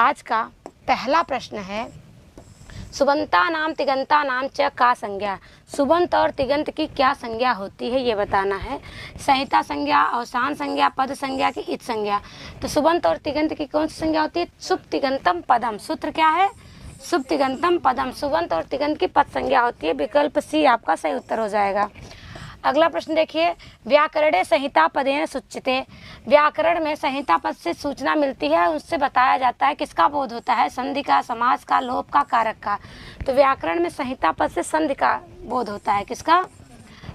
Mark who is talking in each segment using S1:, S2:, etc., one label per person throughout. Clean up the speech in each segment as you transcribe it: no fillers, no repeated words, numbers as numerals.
S1: आज का पहला प्रश्न है, सुबंता नाम तिगंता नाम च का संज्ञा। सुबंत और तिगंत की क्या संज्ञा होती है ये बताना है। संहिता संज्ञा, अवसान संज्ञा, पद संज्ञा की इत संज्ञा। तो सुबंत और तिगंत की कौन सी संज्ञा होती है? सुब तिगंतम पदम। सूत्र क्या है? सुब तिगंतम पदम। सुबंत और तिगंत की पद संज्ञा होती है। विकल्प सी आपका सही उत्तर हो जाएगा। अगला प्रश्न देखिए, व्याकरणे संहिता पदेन सूच्यते। व्याकरण में संहिता पद से सूचना मिलती है, उससे बताया जाता है। किसका बोध होता है? संधि का, समास का, लोप का, कारक का। तो व्याकरण में संहिता पद से संधि का बोध होता है। किसका?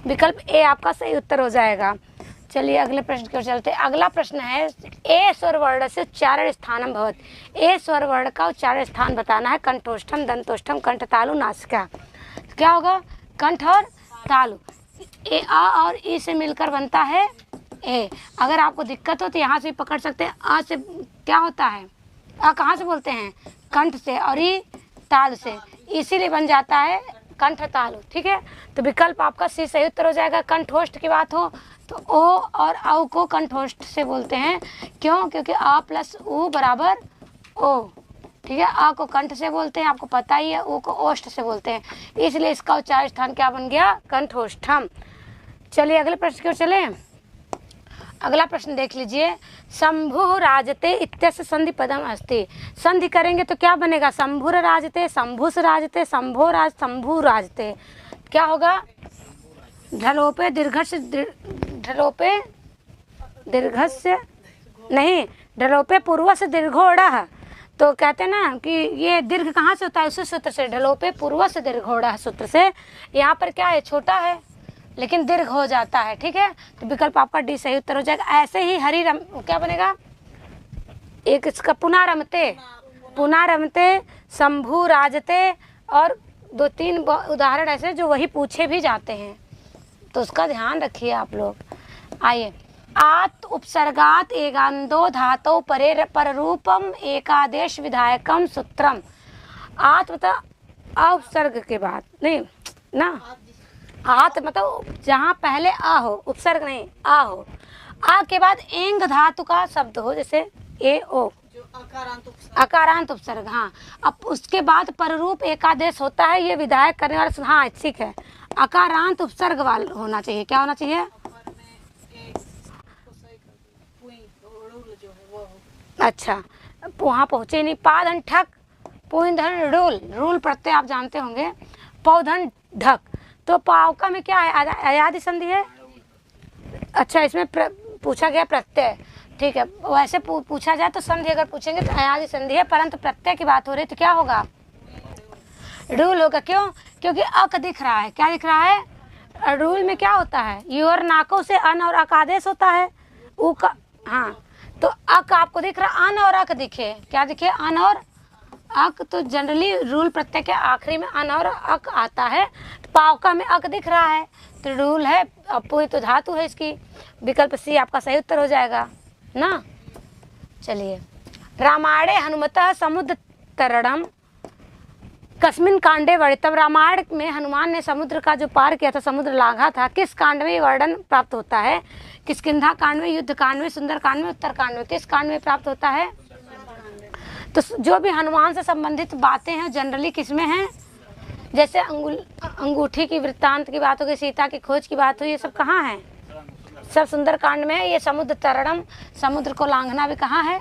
S1: विकल्प ए आपका सही उत्तर हो जाएगा। चलिए अगले प्रश्न की ओर चलते हैं। अगला प्रश्न है, ए स्वर वर्ण से उच्चारण स्थानम भवत। ए स्वर वर्ण का उच्चारण स्थान बताना है। कंठोष्ठम, दंतोष्ठम, कंठ तालु, नासिका। क्या होगा? कंठ और तालु। ए आ और ई से मिलकर बनता है ए। अगर आपको दिक्कत हो तो यहाँ से पकड़ सकते हैं। आ से क्या होता है? आ कहाँ से बोलते हैं? कंठ से। और ई ताल से, इसीलिए बन जाता है कंठ तालु। ठीक है, तो विकल्प आपका सी सही उत्तर हो जाएगा। कंठोष्ठ की बात हो तो ओ और औ को कंठोष्ठ से बोलते हैं। क्यों? क्योंकि आ प्लस उ बराबर ओ। ठीक है, आ को कंठ से बोलते हैं, आपको पता ही है। ऊ को ओष्ठ से बोलते हैं, इसलिए इसका उच्चारण स्थान क्या बन गया? कंठोष्ठम। चलिए अगले प्रश्न की ओर चले। अगला प्रश्न देख लीजिए, शंभु राजते इत्यस्य संधि पदम अस्ति। संधि करेंगे तो क्या बनेगा? शंभुर राजते, शंभुस राजते, शंभो राज, शंभु राजते। क्या होगा? ढलोपे दीर्घस्य, ढलोपे दीर्घस्य नहीं, ढलोपे पूर्व से दीर्घोड़ा। तो कहते हैं ना कि ये दीर्घ कहाँ से होता है? उसी सूत्र से, ढलोपे पूर्व से दीर्घोड़ा सूत्र से। यहाँ पर क्या है? छोटा है लेकिन दीर्घ हो जाता है। ठीक है, तो विकल्प आपका डी सही उत्तर हो जाएगा। ऐसे ही हरि रम क्या बनेगा? एक इसका पुनारमते, पुनारमते, शंभु राजते, और दो तीन उदाहरण ऐसे जो वही पूछे भी जाते हैं, तो उसका ध्यान रखिए आप लोग। आइए, आत उपसर्गात एकांदो धातु परे पररूपम एकादेश विधायकम सूत्रम। आत मतलब उपसर्ग के बाद नहीं ना, आत मतलब जहाँ पहले आ हो, उपसर्ग नहीं, आ हो। आ के बाद एंग धातु का शब्द हो, जैसे ए ओ, अकारांत उपसर्ग। हाँ, अब उसके बाद पररूप एकादेश होता है, ये विधायक करने वाला। हाँ ठीक है, अकारांत उपसर्ग वाला होना चाहिए। क्या होना चाहिए? अच्छा, वहाँ पहुँचे नहीं। पाधन ठक, पुईधन रूल, रूल प्रत्यय आप जानते होंगे। पौधन ढक, तो पावका में क्या है? अयादि संधि है। अच्छा, इसमें पूछा गया प्रत्यय। ठीक है, वैसे पूछा जाए तो संधि अगर पूछेंगे तो अयादि संधि है, परंतु प्रत्यय की बात हो रही तो क्या होगा? रूल होगा। क्यों? क्योंकि अक दिख रहा है। क्या दिख रहा है? रूल में क्या होता है? यू और नाकों से अन और अक आदेश होता है। ऊ का, हाँ, तो अक आपको दिख रहा, अन और अक दिखे। क्या दिखे? अन और अक। तो जनरली रूल प्रत्यय के आखिरी में अन और अक आता है, तो पावका में अक दिख रहा है, तो रूल है। अपुई तो धातु है इसकी। विकल्प सी आपका सही उत्तर हो जाएगा ना। चलिए, रामायणे हनुमतः समुद्र तरणम कस्मिन कांडे वर्णितम। रामायण में हनुमान ने समुद्र का जो पार किया था, समुद्र लांघा था, किस कांड में वर्णन प्राप्त होता है? किष्किंधा कांड में, युद्ध कांड में, सुंदर कांड में, उत्तर कांड में। किस कांड में प्राप्त होता है? तो जो भी हनुमान से संबंधित बातें हैं जनरली किसमें हैं? जैसे अंगूठी की वृत्तांत की बात हो गई, सीता की खोज की बात हुई, ये सब कहाँ है? सब सुंदर कांड में है। ये समुद्र तरणम, समुद्र को लांघना भी कहाँ है?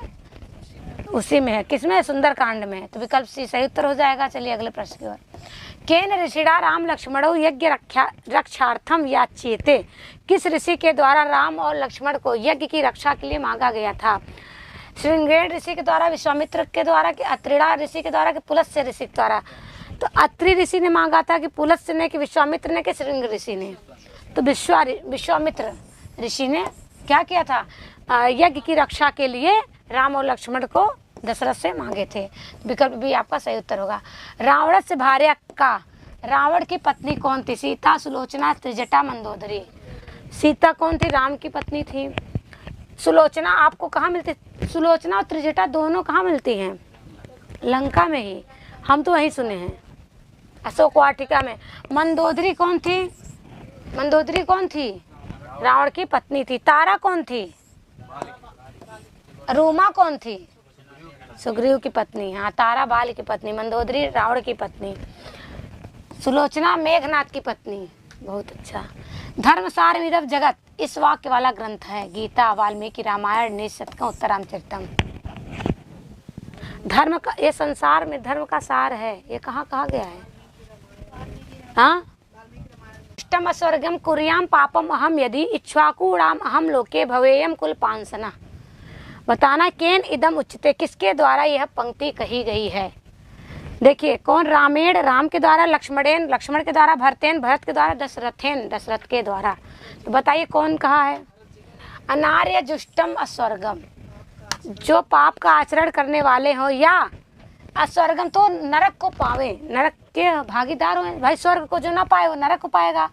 S1: उसी में है। किसमें? सुंदर कांड में। तो विकल्प सी सही उत्तर हो जाएगा। चलिए अगले प्रश्न की ओर। केन ऋषिड़ा राम लक्ष्मणो यज्ञ रक्षार्थम याच्येते। किस ऋषि के द्वारा राम और लक्ष्मण को यज्ञ की रक्षा के लिए मांगा गया था? श्रृंगेर ऋषि के द्वारा, विश्वामित्र के द्वारा, कि अत्रिड़ा ऋषि के द्वारा, कि पुलस्त्य ऋषि के द्वारा? तो अत्रि ऋषि ने मांगा था, कि पुलस्त्य ने, कि विश्वामित्र ने, कि श्रृंग ऋषि ने? तो विश्वामित्र ऋषि ने क्या किया था? यज्ञ की रक्षा के लिए राम और लक्ष्मण को दशरथ से मांगे थे। विकल्प भी आपका सही उत्तर होगा। रावण से भार्या का, रावण की पत्नी कौन थी? सीता, सुलोचना, त्रिजटा, मंदोदरी। सीता कौन थी? राम की पत्नी थी। सुलोचना आपको कहाँ मिलती? सुलोचना और त्रिजटा दोनों कहाँ मिलती हैं? लंका में ही। हम तो वहीं सुने हैं, अशोक वाटिका में। मंदोदरी कौन थी? मंदोदरी कौन थी? रावण की पत्नी थी। तारा कौन थी? रूमा कौन थी? सुग्रीव की पत्नी, हाँ तारा बाल की पत्नी, मंदोदरी रावण की पत्नी, सुलोचना मेघनाथ की पत्नी। बहुत अच्छा। धर्मसार विदव जगत इस वाक्य वाला ग्रंथ है गीता, वाल्मीकि रामायण, निशतकम, उत्तरामचरितम। धर्म का, ये संसार में धर्म का सार है, ये कहाँ कहा गया है? हाँ, इष्टम स्वर्गम कुर्याम पापम अहम यदि इक्ष्वाकुणाम अहम लोके भवेयम कुल पांसना। बताना केन इदम उच्चते, किसके द्वारा यह पंक्ति कही गई है? देखिए कौन? रामेण, राम के द्वारा, लक्ष्मणेन, लक्ष्मण के द्वारा, भरतेन, भरत के द्वारा, दशरथेन, दशरथ के द्वारा। तो बताइए कौन कहा है? अनार्य जुष्टम अस्वर्गम, जो पाप का आचरण करने वाले हो, या अस्वर्गम तो नरक को पावे, नरक के भागीदार हो भाई। स्वर्ग को जो ना पाए वो नरक को पाएगा।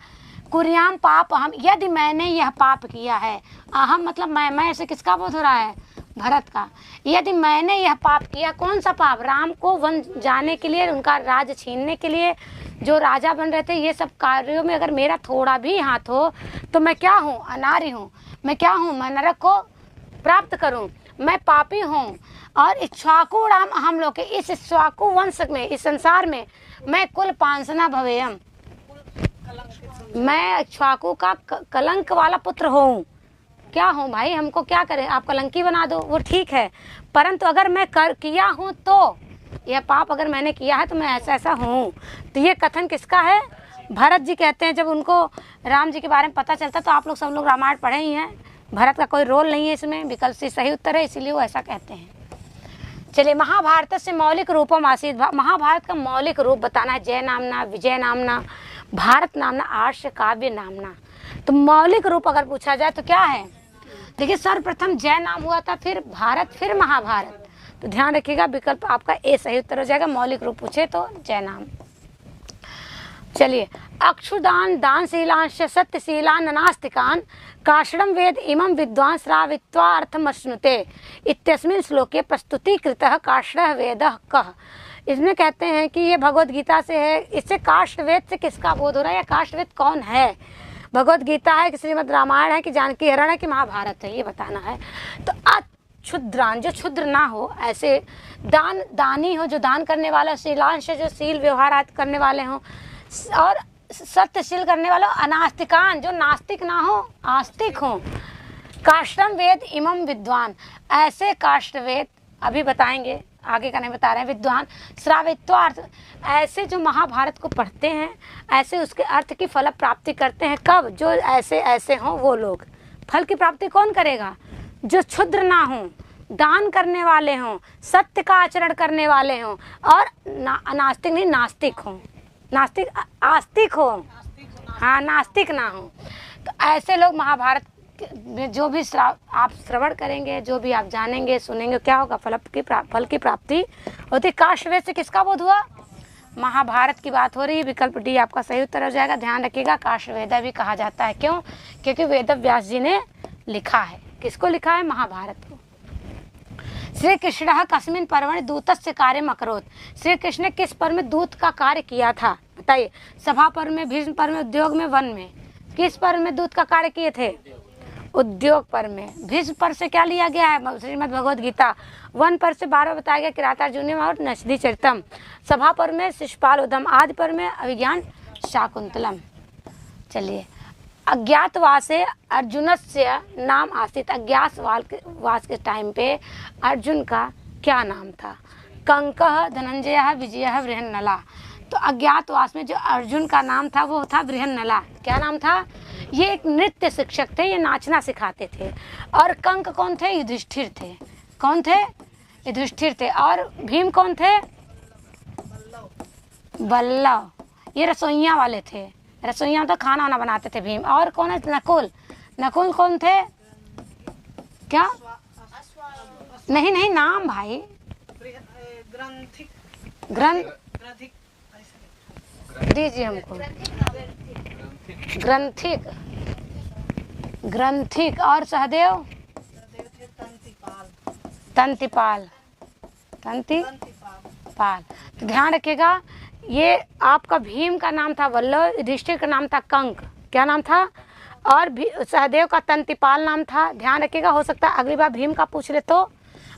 S1: कुर्याम पाप अहम, यदि मैंने यह पाप किया है, अहम मतलब मैं ऐसे किसका बोध हो रहा है? भरत का। यदि मैंने यह पाप किया, कौन सा पाप? राम को वन जाने के लिए, उनका राज छीनने के लिए, जो राजा बन रहे थे, ये सब कार्यों में अगर मेरा थोड़ा भी हाथ हो तो मैं क्या हूँ? अनार्य हूँ। मैं क्या हूँ? मैं नरक को प्राप्त करूँ, मैं पापी हूँ। और इक्ष्वाकु राम हम लोग के, इस इक्ष्वाकु वंश में, इस संसार में मैं कुल पांसना भवेयम, मैं इक्ष्वाकु का कलंक वाला पुत्र हूँ। क्या हूँ भाई? हमको क्या करें? आप कलंकी बना दो, वो ठीक है, परंतु अगर मैं किया हूँ तो, यह पाप अगर मैंने किया है तो मैं ऐसा ऐसा हूँ। तो ये कथन किसका है? भरत जी कहते हैं। जब उनको राम जी के बारे में पता चलता, तो आप लोग सब लोग रामायण पढ़े ही हैं, भरत का कोई रोल नहीं है इसमें, विकल्प सी सही उत्तर है, इसीलिए वो ऐसा कहते हैं। चलिए, महाभारत से मौलिक रूपम आसीत, महाभारत का मौलिक रूप बताना है। जय नामना, विजय नामना, भारत नामना, आर्ष काव्य नामना। तो मौलिक रूप अगर पूछा जाए तो क्या है? देखिए, सर्वप्रथम जय नाम हुआ था, फिर भारत, फिर महाभारत। तो ध्यान रखिएगा, विकल्प आपका ए सही उत्तर हो जाएगा। मौलिक रूप पूछे तो जय नाम। चलिए, अक्षुदान दानशीलांश सत्यशीलान नास्तिकान काष्णम वेद इमं विद्वान श्रावित्वा अर्थमश्नुते इत्यस्मिन् श्लोके प्रस्तुतिकृतः काष्णः वेदः कः। इसमें कहते हैं कि ये भगवत गीता से है। इससे काष्ण वेद से किसका बोध हो रहा है, या काष्ण वेद कौन है? भगवत गीता है कि श्रीमद् रामायण है कि जानकी हरण है कि महाभारत है, ये बताना है। तो अक्षुद्रान, जो क्षुद्र ना हो, ऐसे दानी हो, जो दान करने वाला, शीलांश जो शील व्यवहार आदि करने वाले हों, और सत्यशील करने वाला, अनास्तिकान जो नास्तिक ना हो, आस्तिक हो। काष्टम वेद इमम विद्वान, ऐसे काष्ट वेद, अभी बताएंगे, आगे का नहीं बता रहे हैं। विद्वान श्रावित्वार्थ, ऐसे जो महाभारत को पढ़ते हैं, ऐसे उसके अर्थ की फल प्राप्ति करते हैं। कब? जो ऐसे ऐसे हों वो लोग। फल की प्राप्ति कौन करेगा? जो क्षुद्र ना हो, दान करने वाले हों, सत्य का आचरण करने वाले हों, और नास्तिक नहीं, नास्तिक हों। नास्तिक आस्तिक हो, हाँ, नास्तिक ना हो। तो ऐसे लोग महाभारत में जो भी आप श्रवण करेंगे, जो भी आप जानेंगे, सुनेंगे, क्या होगा? फल की प्राप्ति होती। काष्ठ वेद से किसका बोध हुआ? महाभारत की बात हो रही है। विकल्प डी आपका सही उत्तर हो जाएगा। ध्यान रखिएगा, काष्ठ वेद भी कहा जाता है। क्यों? क्योंकि वेद व्यास जी ने लिखा है। किसको लिखा है? महाभारत को। श्री कृष्ण कस्मिन पर्वणि दूतस्य कार्यम अकरोत्, श्री कृष्ण ने किस पर्व में दूत का कार्य किया था? बताइए। सभा पर्व में, भीष्म पर्व में, उद्योग में, वन में। किस पर्व में दूत का कार्य किए थे? उद्योग पर्व में। भीष्म पर्व से क्या लिया गया है? श्रीमद् भगवद गीता। वन पर्व से 12 बताया गया, किरातार्जुनीयम और नचदी चरितम। सभा पर्व में शिशुपाल उद्यम, आदि पर्व में अभिज्ञान शाकुंतलम। चलिए, अज्ञातवासे अर्जुनस्य नाम आसीत, अज्ञातवास के टाइम पे अर्जुन का क्या नाम था? कंकः, धनंजय, विजय, बृहन्नला। तो अज्ञातवास में जो अर्जुन का नाम था वो था बृहन्नला। क्या नाम था? ये एक नृत्य शिक्षक थे, ये नाचना सिखाते थे। और कंक कौन थे? युधिष्ठिर थे। कौन थे? युधिष्ठिर थे। और भीम कौन थे? बल्लव। ये रसोइया वाले थे, रसोइया तो खाना वाना बनाते थे भीम। और कौन है? नकुल। नकुल कौन थे? क्या? नहीं नहीं, नाम भाई। दीजिए हमको। ग्रंथिक, ग्रंथिक। और सहदेव? तंतिपाल, तंतिपाल। तो ध्यान रखिएगा, ये आपका भीम का नाम था वल्लभ, युधिष्ठिर का नाम था कंक। क्या नाम था? और सहदेव का तंतिपाल नाम था। ध्यान रखिएगा, हो सकता है अगली बार भीम का पूछ ले तो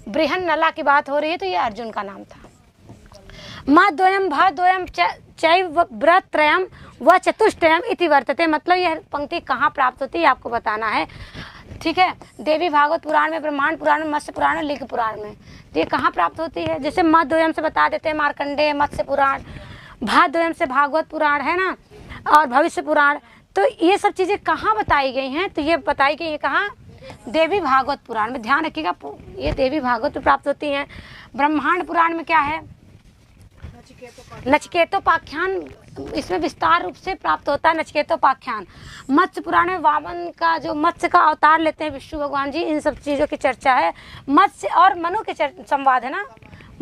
S1: बृहन नला की बात हो रही है तो ये अर्जुन का नाम था। मद्वयम भद्वयम चैव व्रत्रयम व चतुष्टयम इति वर्तते, मतलब यह पंक्ति कहाँ प्राप्त होती है आपको बताना है। ठीक है, देवी भागवत पुराण में, ब्रह्मांड पुराण में, मत्स्य पुराण में, लिंग पुराण में। तो ये कहाँ प्राप्त होती है? जैसे मद्वयम से बता देते हैं मार्कंडेय मत्स्य पुराण, भाद्वयम से भागवत पुराण है ना, और भविष्य पुराण। तो ये सब चीज़ें कहाँ बताई गई हैं? तो ये बताई गई है कहाँ? देवी भागवत पुराण में। ध्यान रखिएगा, ये देवी भागवत में प्राप्त होती हैं। ब्रह्मांड पुराण में क्या है? नचिकेतोपाख्यान, इसमें विस्तार रूप से प्राप्त होता है नचिकेतोपाख्यान। मत्स्य पुराण में वामन का जो मत्स्य का अवतार लेते हैं विष्णु भगवान जी, इन सब चीज़ों की चर्चा है। मत्स्य और मनु के संवाद है ना,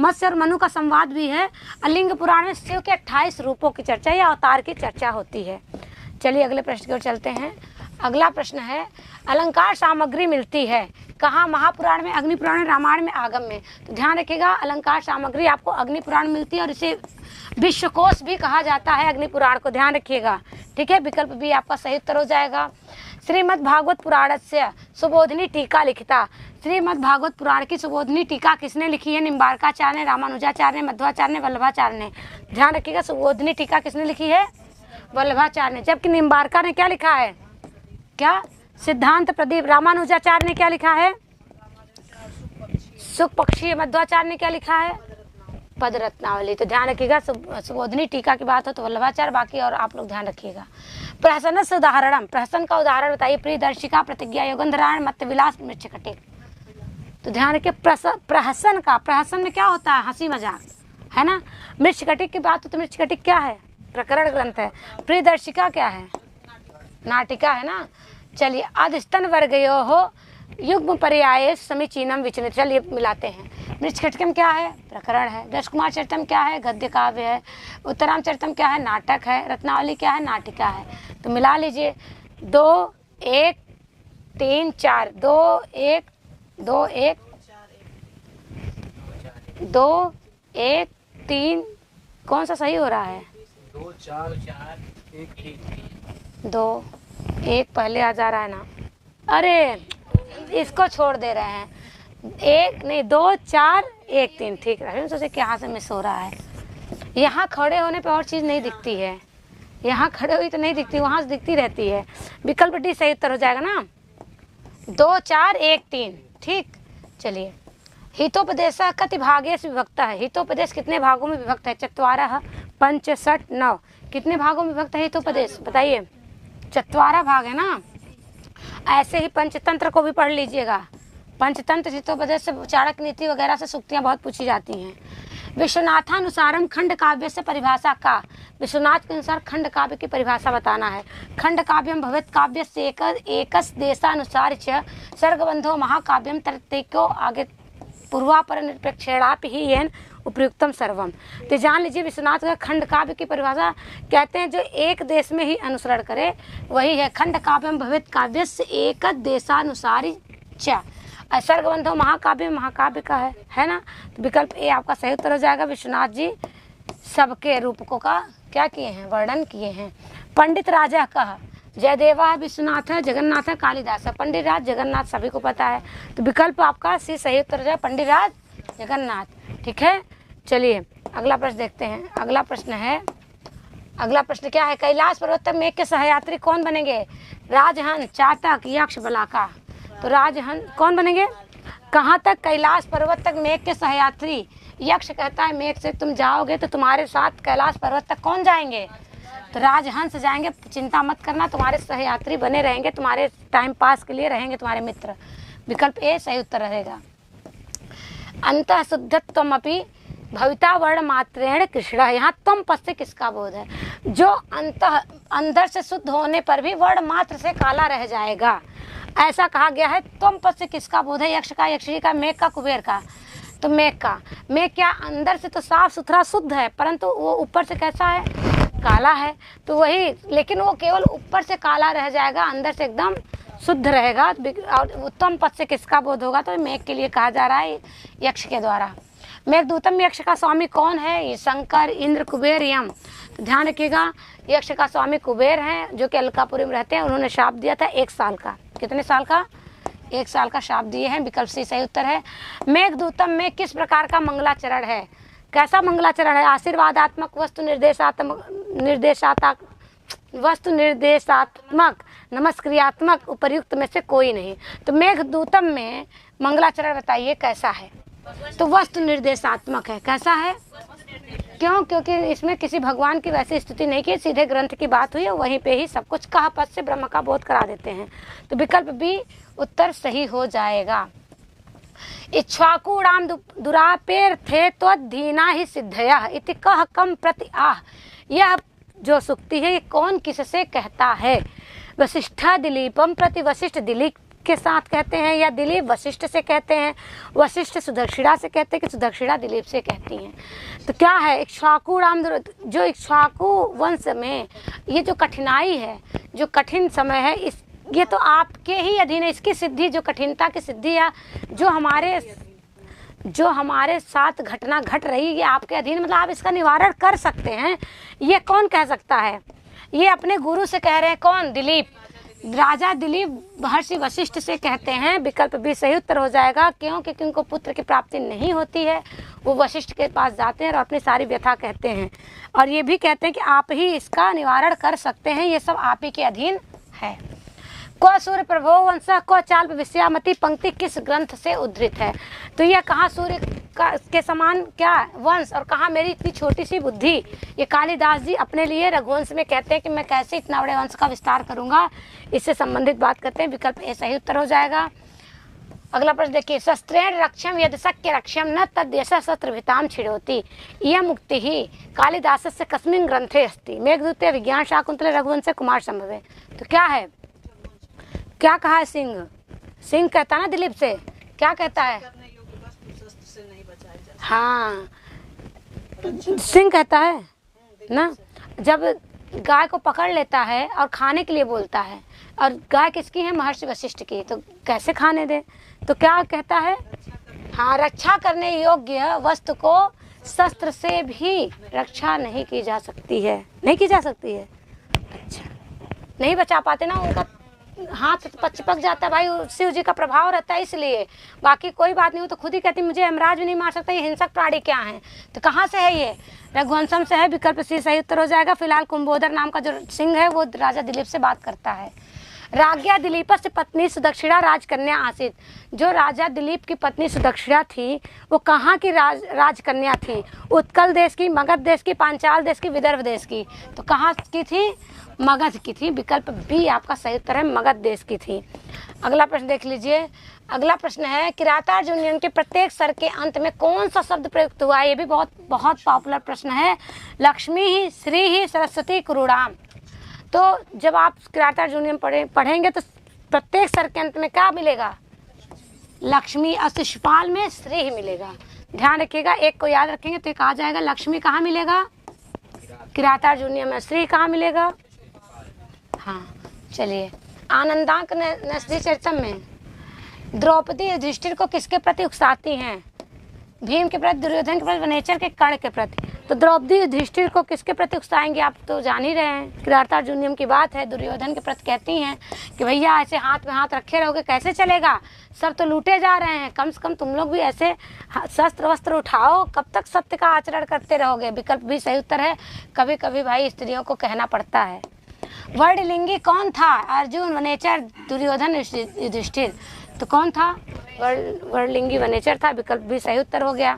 S1: मत्स्य और मनु का संवाद भी है। लिंग पुराण में शिव के 28 रूपों की चर्चा या अवतार की चर्चा होती है। चलिए अगले प्रश्न की ओर चलते हैं। अगला प्रश्न है, अलंकार सामग्री मिलती है कहाँ? महापुराण में, अग्नि पुराण में, रामायण में, आगम में। तो ध्यान रखिएगा, अलंकार सामग्री आपको अग्नि पुराण में मिलती है और इसे विश्वकोश भी कहा जाता है अग्नि पुराण को। ध्यान रखिएगा, ठीक है। विकल्प भी आपका सही उत्तर हो जाएगा। श्रीमद् भागवत पुराण से सुबोधिनी टीका लिखिता। श्रीमद् भागवत पुराण की सुबोधिनी टीका किसने लिखी है? निम्बारकाचार्य ने, रामानुजाचार्य ने, मध्वाचार्य ने, वल्लभाचार्य ने। ध्यान रखिएगा, सुबोधिनी टीका किसने लिखी है? वल्लभाचार्य ने। जबकि निम्बारका ने क्या लिखा है? क्या? सिद्धांत प्रदीप। रामानुजाचार्य ने क्या लिखा है? सुख पक्षी। मध्वाचार्य ने क्या लिखा है? पद रत्नावली। तो ध्यान रखिएगा, सुबोधिनी टीका की बात हो तो वल्लभाचार्य, बाकी और आप लोग ध्यान रखिएगा। प्रहसन से उदाहरण, प्रहसन का उदाहरण बताइए। प्रियदर्शिका, प्रतिज्ञा, योगंधरायण, मत्त विलास, मृच्छकटिक। तो ध्यान रखिए, प्रहसन का, प्रहसन में क्या होता है? हंसी मजाक, है ना। मृच्छकटिक की बात हो तो मृच्छकटिक क्या है? प्रकरण ग्रंथ है। प्रियदर्शिका क्या है? नाटिका है ना। चलिए, अधस्तन वर्गयो हो युग्म पर्याय समीचीनम विचलित। चलिए मिलाते हैं। मृच्छकटिकम क्या है? प्रकरण है। दशकुमार चरितम क्या है? गद्य काव्य है। उत्तराम चरितम क्या है? नाटक है। रत्नावली क्या है? नाटिका है। तो मिला लीजिए, 2 1 3 4, 2 1 2 1 2 1 3। कौन सा सही हो रहा है?
S2: 2 4 1 1
S1: 2 1 पहले आ जा रहा है ना। अरे इसको छोड़ दे रहे हैं। 1 नहीं, 2 4 1 3। ठीक है, सोचे कि यहाँ से मिस हो रहा है। यहाँ खड़े होने पे और चीज़ नहीं दिखती है, यहाँ खड़े हुई तो नहीं दिखती, वहाँ से दिखती रहती है। विकल्प डी सही उत्तर हो जाएगा ना। 2 4 1 3। ठीक। चलिए, हितोपदेश कति भागेश विभक्त है? हितोपदेश कितने भागों में विभक्त है? 4 5 6 9। कितने भागों में विभक्त है हितोपदेश? बताइए। 4 भाग है ना। ऐसे ही पंचतंत्र को भी पढ़ लीजिएगा। पंचतंत्र हितोपदेश से चाणक नीति वगैरह से सूक्तियाँ बहुत पूछी जाती हैं। विश्वनाथानुसारम खंड काव्य से परिभाषा का। विश्वनाथ के अनुसार खंड काव्य की परिभाषा बताना है। खंड काव्यम भवेत् काव्य से एकस देशानुसार च सर्गबंधो महाकाव्यम तर्तेको आगे पूर्वापर निरपेक्षेणापि ही येन उपयुक्तम सर्वम। तो जान लीजिए, विश्वनाथ का खंड काव्य की परिभाषा कहते हैं जो एक देश में ही अनुसरण करे वही है खंड काव्यम भवेत् काव्य से एक देशानुसारी च। सर्गबंधो महाकाव्य, महाकाव्य का है ना। तो विकल्प ए आपका सही उत्तर हो जाएगा। विश्वनाथ जी सबके रूपकों का क्या किए हैं? वर्णन किए हैं। पंडित राजा कहा। जयदेवा है, विश्वनाथ है, जगन्नाथ है, कालिदास है। पंडित राज जगन्नाथ सभी को पता है। तो विकल्प आपका सी सही उत्तर हो जाए, पंडित राज जगन्नाथ। ठीक है। चलिए अगला प्रश्न देखते हैं। अगला प्रश्न है, अगला प्रश्न क्या है? कैलाश पर्वत तक मेघ के सहयात्री कौन बनेंगे? राजहंस, चातक, यक्ष, बलाका। तो राजहंस कौन बनेंगे? कहाँ तक? कैलाश पर्वत तक मेघ के सहयात्री। यक्ष कहता है मेघ से तुम जाओगे तो तुम्हारे साथ कैलाश पर्वत तक कौन जाएंगे? तो राजहंस जाएंगे। चिंता मत करना, तुम्हारे सहयात्री बने रहेंगे, तुम्हारे टाइम पास के लिए रहेंगे तुम्हारे मित्र। विकल्प ए सही उत्तर रहेगा। अंतः शुद्धत्वमपि भविता वर्ण मात्रेण कृष्ण। यहाँ तुम पद से किसका बोध है? जो अंदर से शुद्ध होने पर भी वर्ण मात्र से काला रह जाएगा, ऐसा कहा गया है। तुम पद से किसका बोध है? यक्ष का, यक्षी का, मेघ का, कुबेर का। तो मेघ का। मेघ क्या अंदर से तो साफ सुथरा शुद्ध है, परंतु वो ऊपर से कैसा है? काला है। तो वही, लेकिन वो केवल ऊपर से काला रह जाएगा, अंदर से एकदम शुद्ध रहेगा। और उत्तम पद से किसका बोध होगा? तो मेघ के लिए कहा जा रहा है, यक्ष के द्वारा। मेघदूतम यक्ष का स्वामी कौन है? ये शंकर, इंद्र, कुबेर, यम। तो ध्यान रखिएगा, यक्ष का स्वामी कुबेर हैं जो कि अलकापुरी में रहते हैं। उन्होंने शाप दिया था 1 साल का। कितने साल का? 1 साल का श्राप दिए हैं। विकल्प सी सही उत्तर है। मेघदूतम में किस प्रकार का मंगलाचरण है? कैसा मंगलाचरण है? आशीर्वादात्मक, वस्तु निर्देशात्मक, नमस्क्रियात्मक, उपर्युक्त में से कोई नहीं। तो मेघदूतम में मंगलाचरण बताइए कैसा है? तो वस्तु निर्देशात्मक है। कैसा है? क्यों? क्योंकि इसमें किसी भगवान की वैसी स्तुति नहीं की, सीधे ग्रंथ की बात हुई और वहीं पे ही सब कुछ कहा पद से ब्रह्म का बोध करा देते हैं। तो विकल्प बी उत्तर सही हो जाएगा। इक्ष्वाकुणाम दुरापेर थे त्वद्धीना ही सिद्धया इति कह कम प्रति आह। यह जो सुक्ति है ये कौन किससे कहता है? वशिष्ठ दिलीपम प्रति वशिष्ठ दिलीप के साथ कहते हैं या दिलीप वशिष्ठ से कहते हैं? वशिष्ठ सुदक्षिणा से कहते हैं कि सुदक्षिणा दिलीप से कहती हैं? तो क्या है? इक्ष्वाकुणाम जो इक्ष्वाकु वंश में ये जो कठिनाई है, जो कठिन समय है, इस ये तो आपके ही अधीन है। इसकी सिद्धि, जो कठिनता की सिद्धि या जो हमारे साथ घटना घट रही ये आपके अधीन, मतलब आप इसका निवारण कर सकते हैं। ये कौन कह सकता है? ये अपने गुरु से कह रहे हैं। कौन? दिलीप। राजा दिलीप महर्षि वशिष्ठ से कहते हैं। विकल्प भी सही उत्तर हो जाएगा। क्यों? क्योंकि उनको पुत्र की प्राप्ति नहीं होती है। वो वशिष्ठ के पास जाते हैं और अपनी सारी व्यथा कहते हैं और ये भी कहते हैं कि आप ही इसका निवारण कर सकते हैं, ये सब आप ही के अधीन है। को सूर्य प्रभो वंश को चाल विश्यामती पंक्ति किस ग्रंथ से उद्धृत है? तो यह कहाँ सूर्य के समान क्या वंश और कहाँ मेरी इतनी छोटी सी बुद्धि, ये कालिदास जी अपने लिए रघुवंश में कहते हैं कि मैं कैसे इतना बड़े वंश का विस्तार करूंगा, इससे संबंधित बात करते हैं। विकल्प ए सही उत्तर हो जाएगा। अगला प्रश्न देखिए। शस्त्रेण रक्षम यद शक्य रक्षम न तद यश शस्त्रभिताम छिड़ोति इयम् मुक्ति ही कालिदासस्य कस्मिन् ग्रंथे अस्ति? मेघदूते, विज्ञान शाकुंतले, रघुवंशे, कुमार संभवे। तो क्या है? क्या कहा है? सिंह कहता ना दिलीप से, क्या कहता है? हाँ, सिंह कहता है ना। जब गाय को पकड़ लेता है और खाने के लिए बोलता है और गाय किसकी है? महर्षि वशिष्ठ की, तो कैसे खाने दे? तो क्या कहता है? हाँ, रक्षा करने योग्य वस्तु को शस्त्र से भी रक्षा नहीं की जा सकती है। नहीं की जा सकती है। अच्छा, नहीं बचा पाते ना, उनका हाथ चिपक जाता है भाई, शिव जी का प्रभाव रहता है इसलिए, बाकी कोई बात नहीं। हो तो खुद ही कहती मुझे यमराज भी नहीं मार सकता, ये हिंसक प्राणी क्या है? तो कहाँ से है? ये रघुवंशम से है। विकल्प सी सही उत्तर हो जाएगा। फिलहाल कुंभोदर नाम का जो सिंह है वो राजा दिलीप से बात करता है। राज्ञा दिलीप से पत्नी सुदक्षिणा राजकन्या आसित। जो राजा दिलीप की पत्नी सुदक्षिणा थी वो कहाँ की राजकन्या थी? उत्कल देश की, मगध देश की, पांचाल देश की, विदर्भ देश की? तो कहाँ की थी? मगध की थी। विकल्प बी आपका सही उत्तर है, मगध देश की थी। अगला प्रश्न देख लीजिए। अगला प्रश्न है किरातार्जुनीयम के प्रत्येक स्वर के अंत में कौन सा शब्द प्रयुक्त हुआ है? ये भी बहुत पॉपुलर प्रश्न है। लक्ष्मी ही, श्री ही, सरस्वती, कुरुड़ाम। तो जब आप किरातार्जुनीयम पढ़ेंगे तो प्रत्येक स्वर के अंत में क्या मिलेगा? लक्ष्मी। और शिशुपाल में श्री ही मिलेगा। ध्यान रखिएगा, एक को याद रखेंगे तो एक आ जाएगा। लक्ष्मी कहाँ मिलेगा? किरातार्जुनीयम में। श्री कहाँ मिलेगा? हाँ, चलिए। आनंदांक नसदी चरितम में द्रौपदी युधिष्ठिर को किसके प्रति उकसाती हैं? भीम के प्रति, दुर्योधन के प्रति, वनेचर के, कर्ण के प्रति। तो द्रौपदी युधिष्ठिर को किसके प्रति उकसाएंगे? आप तो जान ही रहे हैं, किरातार्जुनीयम की बात है। दुर्योधन के प्रति कहती हैं कि भैया ऐसे हाथ में हाथ रखे रहोगे कैसे चलेगा, सब तो लूटे जा रहे हैं, कम से कम तुम लोग भी ऐसे शस्त्र वस्त्र उठाओ, कब तक सत्य का आचरण करते रहोगे? विकल्प भी सही उत्तर है। कभी कभी भाई स्त्रियों को कहना पड़ता है। वर्णलिंगी कौन था? अर्जुन, वनेचर, दुर्योधन, युधिष्ठिर। तो कौन था? वर्णलिंगी वनेचर था। विकल्प भी सही उत्तर हो गया।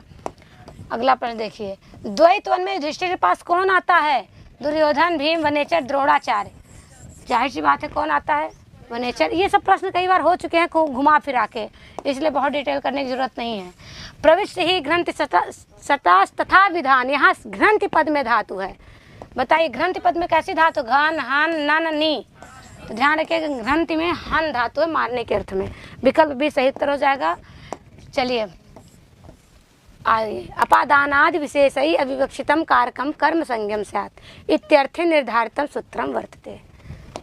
S1: अगला प्रश्न देखिए। द्वैत वन में युधिष्ठिर के पास कौन आता है? दुर्योधन, भीम, वनेचर, द्रोणाचार्य। जाहिर सी बात है कौन आता है? वनेचर। ये सब प्रश्न कई बार हो चुके हैं घुमा फिरा के, इसलिए बहुत डिटेल करने की जरूरत नहीं है। प्रविष्ट ही ग्रंथि सतास तथा विधान। यहाँ ग्रंथि पद में धातु है। बताइए ग्रंथि पद में कैसी धातु? घन, हन, नन, नी। तो ध्यान रखिएगा ग्रंथि में हन धातु है, मारने के अर्थ में। विकल्प भी सही उत्तर हो जाएगा। चलिए आइए। अपादानादि विशेषई अविवक्षितम कारकम कर्म संज्ञम स्यात् इत्यर्थे निर्धारितम सूत्रम वर्तते।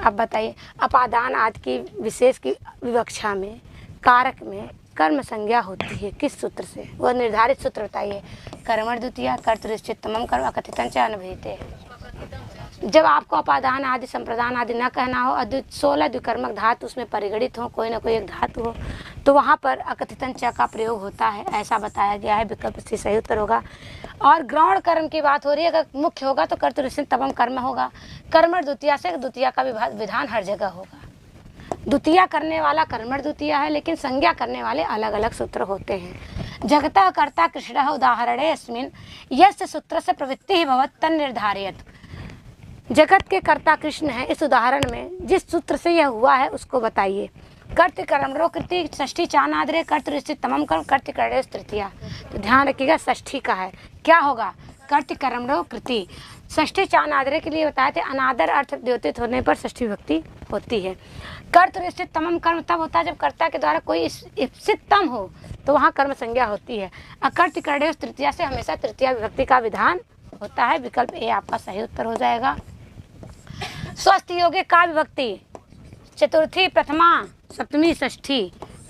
S1: अब बताइए अपादान आदि की विशेष की विवक्षा में कारक में कर्म संज्ञा होती है किस सूत्र से? वह निर्धारित सूत्र बताइए। कर्मण द्वितीया कर्तृश्चित्तमम कर्म कथितं च अनभिहिते। जब आपको अपादान आदि संप्रदान आदि न कहना हो, 16 द्विकर्मक धातु उसमें परिगणित हो, कोई ना कोई एक धातु हो, तो वहाँ पर अकथितन च का प्रयोग होता है, ऐसा बताया गया है। विकल्प सी सही उत्तर होगा। और गौण कर्म की बात हो रही है, अगर मुख्य होगा तो कर्तृ तमम कर्म होगा। कर्मण द्वितीया से द्वितीया का विधान हर जगह होगा। द्वितीया करने वाला कर्मण द्वितीया है, लेकिन संज्ञा करने वाले अलग अलग सूत्र होते हैं। जगतः कर्ता कृष्णः उदाहरणे अस्मिन् यस्य सूत्र से प्रवृत्ति ही भवत् तन् निर्धारयत्। जगत के कर्ता कृष्ण है, इस उदाहरण में जिस सूत्र से यह हुआ है उसको बताइए। कर्तृ कर्मणो कृति षष्ठी चानाद्रे कर्तृ स्थित तमम कर्म कर्तृ कर्णे तृतीया। तो ध्यान रखिएगा, षष्ठी का है, क्या होगा? कर्तृ कर्मणो कृति। षष्ठी चानाद्रे के लिए बताए थे, अनादर अर्थ द्योतित होने पर षष्ठी विभक्ति होती है। कर्तृ स्थित तमम कर्म तब होता है जब कर्ता के द्वारा कोई स्थित तम हो, तो वहाँ कर्म संज्ञा होती है। कर्तृ कर्णे तृतीया से हमेशा तृतीया विभक्ति का विधान होता है। विकल्प ए आपका सही उत्तर हो जाएगा। स्वस्थ योगे का विभक्ति चतुर्थी, प्रथमा, सप्तमी, षष्ठी।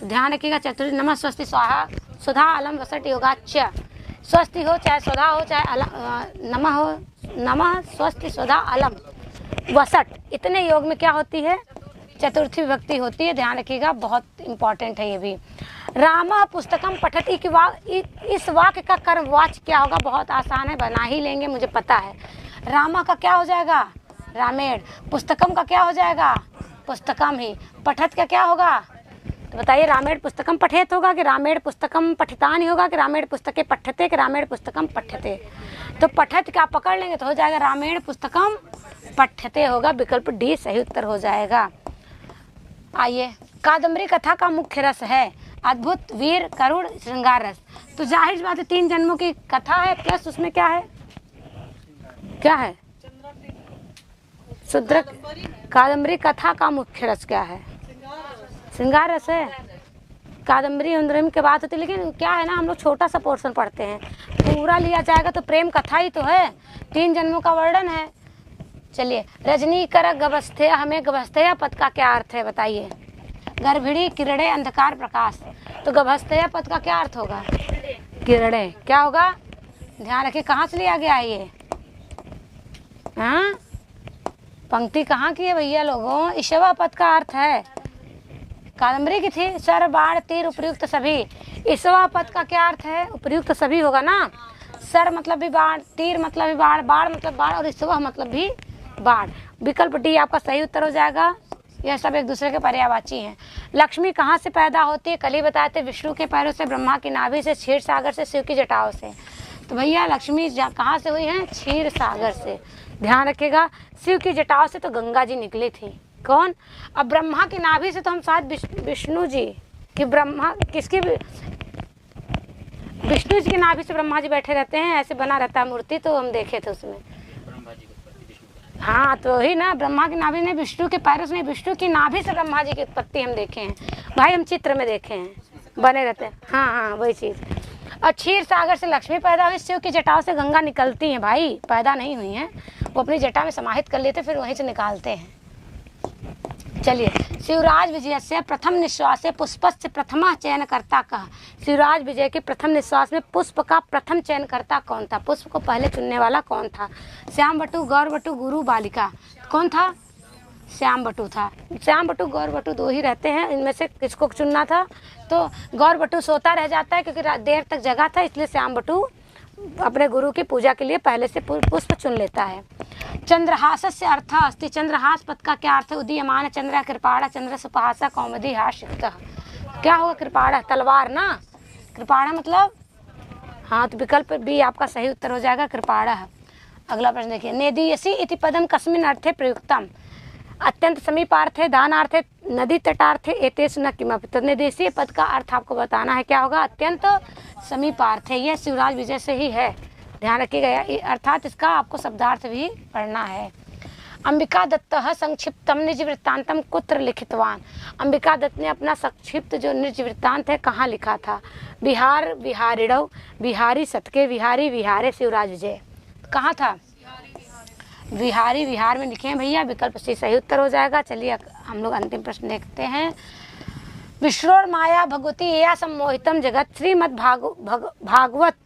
S1: तो ध्यान रखिएगा, चतुर्थी नमः स्वस्ति स्वाहा सुधा अलम वसट योगाच्च। स्वस्ति हो चाहे सुधा हो चाहे नमः हो, नमः स्वस्ति सुधा अलम वसट, इतने योग में क्या होती है? चतुर्थी विभक्ति होती है। ध्यान रखिएगा, बहुत इंपॉर्टेंट है ये भी। राम पुस्तकम पठति की इस वाक्य का कर्म वाच्य क्या होगा? बहुत आसान है, बना ही लेंगे, मुझे पता है। रामा का क्या हो जाएगा? रामेण। पुस्तकम का क्या हो जाएगा? पुस्तकम ही। पठत का क्या होगा? तो बताइए, रामेण पुस्तकम पठेत होगा कि रामेण पुस्तकम पठितानि होगा कि रामेण पुस्तके पठ्यते कि रामेण पुस्तकम पठ्यते? तो पठत का पकड़ लेंगे तो हो जाएगा रामेण पुस्तकम पठ्यते होगा। विकल्प डी सही उत्तर हो जाएगा। आइए, कादम्बरी कथा का मुख्य रस है अद्भुत, वीर, करुण, श्रृंगार रस। तो जाहिर बात है 3 जन्मों की कथा है, प्लस उसमें क्या है? क्या है? शुद्र। कादम्बरी कथा का मुख्य रस क्या है? श्रृंगार रस है। कादम्बरी उन्द्रम के बात होती है, लेकिन क्या है ना, हम लोग छोटा सा पोर्शन पढ़ते हैं, पूरा लिया जाएगा तो प्रेम कथा ही तो है, 3 जन्मों का वर्णन है। चलिए, रजनी कर गवस्थे, हमें गवस्थया पद का क्या अर्थ है बताइए? गर्भिणी, किरणे, अंधकार, प्रकाश। तो गवस्थया पद का क्या अर्थ होगा? किरणे। क्या होगा? ध्यान रखिए, कहाँ से लिया गया है ये? हाँ, पंक्ति कहाँ की है भैया लोगों? ईशवा पद का अर्थ है, कादम्बरी की थी। सर, बाण, तीर, उपयुक्त सभी। ईशवा पद का क्या अर्थ है? उपयुक्त सभी होगा ना। सर मतलब भी बाण, तीर मतलब भी बाण, बाण मतलब बाण, और ईशवा मतलब भी बाण। विकल्प डी आपका सही उत्तर हो जाएगा। यह सब एक दूसरे के पर्यायवाची हैं। लक्ष्मी कहाँ से पैदा होती है? कल ही बताए थे, विष्णु के पैरों से, ब्रह्मा की नाभि से, क्षीर सागर से, शिव की जटाओं से। तो भैया लक्ष्मी कहाँ से हुई हैं? क्षीर सागर से। ध्यान रखिएगा, शिव की जटाओं से तो गंगा जी निकली थी। कौन? अब ब्रह्मा की नाभि से तो हम शायद विष्णु जी कि ब्रह्मा किसकी? विष्णु जी की नाभि से ब्रह्मा जी बैठे रहते हैं, ऐसे बना रहता है मूर्ति, तो हम देखे थे उसमें। हाँ, तो ही ना, ब्रह्मा की नाभि ने विष्णु के पैरों से, विष्णु की नाभि से ब्रह्मा जी की उत्पत्ति हम देखे हैं भाई, हम चित्र में देखे हैं, बने रहते हैं। हाँ हाँ, वही चीज़। और क्षीर सागर से लक्ष्मी पैदा हुई, शिव की जटाओं से गंगा निकलती हैं भाई, पैदा नहीं हुई हैं, वो अपनी जटा में समाहित कर लेते, फिर वहीं से निकालते हैं। चलिए, शिवराज विजय से प्रथम निश्वास पुष्प से प्रथमा चयनकर्ता कहा। शिवराज विजय के प्रथम निश्वास में पुष्प का प्रथम चयनकर्ता कौन था? पुष्प को पहले चुनने वाला कौन था? श्याम बटु, गौर बटु, गुरु, बालिका। कौन था? श्याम बटु था। श्याम बटु, गौर बटु 2 ही रहते हैं, इनमें से किसको चुनना था? तो गौर बटु सोता रह जाता है क्योंकि देर तक जगा था, इसलिए श्याम बटु अपने गुरु की पूजा के लिए पहले से पुष्प चुन लेता है। चंद्रहास से अर्थ अस्ति। चंद्रहास पद का क्या अर्थ है? उदीयमान चंद्र, कृपाड़ा चंद्र, सुपहासा, कौमुदी, हास्ययुक्त। क्या होगा? कृपाड़ा, तलवार ना। कृपाड़ा मतलब, हाँ, तो विकल्प बी आपका सही उत्तर हो जाएगा, कृपाड़ा। अगला प्रश्न देखिए, नेदीयसी इति पदम कस्मिन् अर्थे प्रयुक्तम? अत्यंत समीपार्थे, दानार्थे, नदी तटार्थे, एतेषु न किमपि। तो नेदेशीय पद का अर्थ आपको बताना है, क्या होगा? अत्यंत समीपार्थे। यह शिवराज विजय से ही है, ध्यान रखिएगा, अर्थात इसका आपको शब्दार्थ भी पढ़ना है। अंबिका दत्त संक्षिप्तम निज वृत्तांतम कुत्र लिखितवान। अंबिका दत्त ने अपना संक्षिप्त जो निज वृत्तांत है कहाँ लिखा था? बिहार, बिहारिणव, बिहारी सतके, बिहारी विहारे, शिवराज विजय। कहाँ था? बिहारी विहार में लिखे हैं भैया। विकल्प सी सही उत्तर हो जाएगा। चलिए हम लोग अंतिम प्रश्न देखते हैं। विश्रोर माया भगवती या सम्मोहितम जगत। श्रीमद् भागवत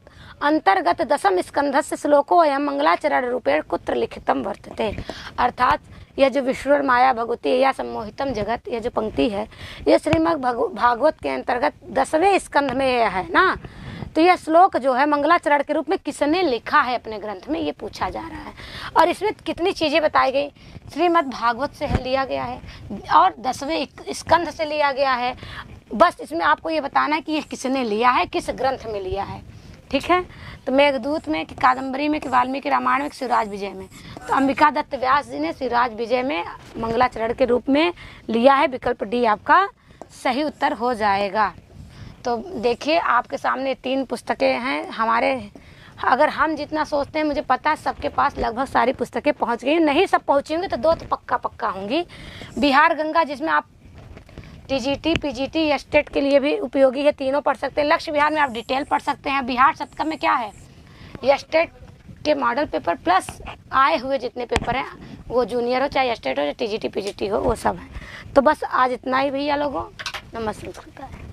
S1: अंतर्गत दशम स्कंधस्य श्लोको अयम मंगलाचरण रूपेण कुत्र लिखितम वर्तते। अर्थात यह जो विश्वर माया भगवती या सम्मोहितम जगत, यह जो पंक्ति है ये श्रीमद् भागवत के अंतर्गत 10वें स्कंध में यह है ना। तो यह श्लोक जो है मंगलाचरण के रूप में किसने लिखा है अपने ग्रंथ में, ये पूछा जा रहा है। और इसमें कितनी चीज़ें बताई गई, श्रीमद् भागवत से लिया गया है और 10वें स्कंध से लिया गया है। बस इसमें आपको ये बताना है कि ये किसने लिया है, किस ग्रंथ में लिया है। ठीक है, तो मेघदूत में कि कादम्बरी में कि वाल्मीकि रामायण में कि शिवराज विजय में। तो अंबिका दत्त व्यास जी ने शिवराज विजय में मंगलाचरण के रूप में लिया है। विकल्प डी आपका सही उत्तर हो जाएगा। तो देखिए आपके सामने 3 पुस्तकें हैं हमारे। अगर हम जितना सोचते हैं, मुझे पता है सबके पास लगभग सारी पुस्तकें पहुंच गई, नहीं सब पहुंची होंगी तो 2 तो पक्का होंगी। बिहार गंगा जिसमें आप टीजीटी पीजीटी या स्टेट के लिए भी उपयोगी है, तीनों पढ़ सकते हैं। लक्ष्य बिहार में आप डिटेल पढ़ सकते हैं। बिहार सप्तम में क्या है, या स्टेट के मॉडल पेपर प्लस आए हुए जितने पेपर हैं, वो जूनियर हो चाहे स्टेट हो या टीजीटी पीजीटी हो, वो सब है। तो बस आज इतना ही भैया लोगों, नमस्कार।